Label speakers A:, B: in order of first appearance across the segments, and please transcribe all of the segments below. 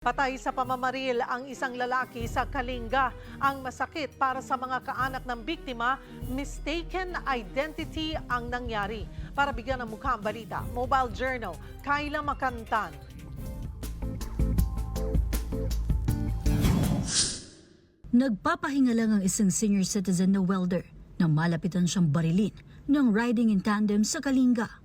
A: Patay sa pamamaril ang isang lalaki sa Kalinga. Ang masakit para sa mga kaanak ng biktima, mistaken identity ang nangyari. Para bigyan ng mukha ang balita, Mobile Journal, Kayla Makantan.
B: Nagpapahinga lang ang isang senior citizen na welder na malapitan siyang barilin ng riding in tandem sa Kalinga.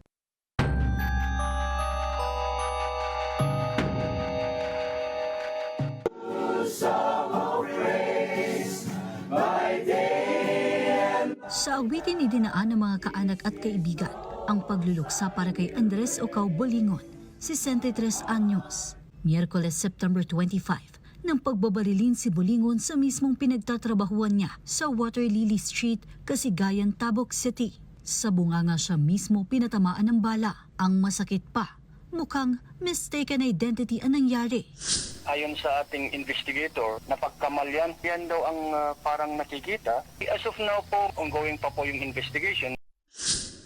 B: Sa awitin idinaan ng mga kaanak at kaibigan ang pagluluksa para kay Andres Ocao Bolingon, 63 anyos. Miyerkules September 25, nang pagbabarilin si Bolingon sa mismong pinagtatrabahuan niya sa Water Lily Street, Kasigayan, Tabok City. Sa bunganga siya mismo pinatamaan ng bala. Ang masakit pa, mukhang mistaken identity ang nangyari.
C: Ayon sa ating investigator, napagkamalyan. Yan daw ang parang nakikita. As of now po, ongoing pa po yung investigation.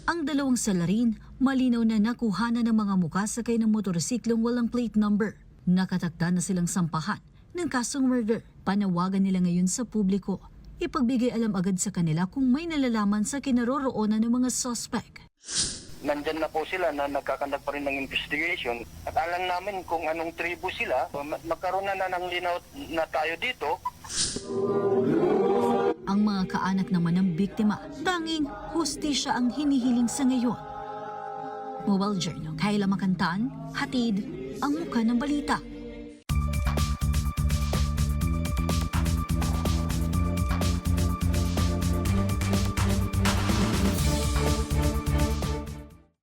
B: Ang dalawang salarin, malinaw na nakuhanan ng mga muka sakay ng motorsiklong walang plate number. Nakatakda na silang sampahan ng kasong murder. Panawagan nila ngayon sa publiko. Ipagbigay alam agad sa kanila kung may nalalaman sa kinaroroonan ng mga suspect.
C: Nandyan na po sila na nagkakandak pa rin ng investigation. At alam namin kung anong tribu sila. Magkaroon na ng linaw na tayo dito.
B: Ang mga kaanak naman ng biktima, tanging hustisya ang hinihiling sa ngayon. Mobile Journal, Kayla Makantan, hatid ang muka ng balita.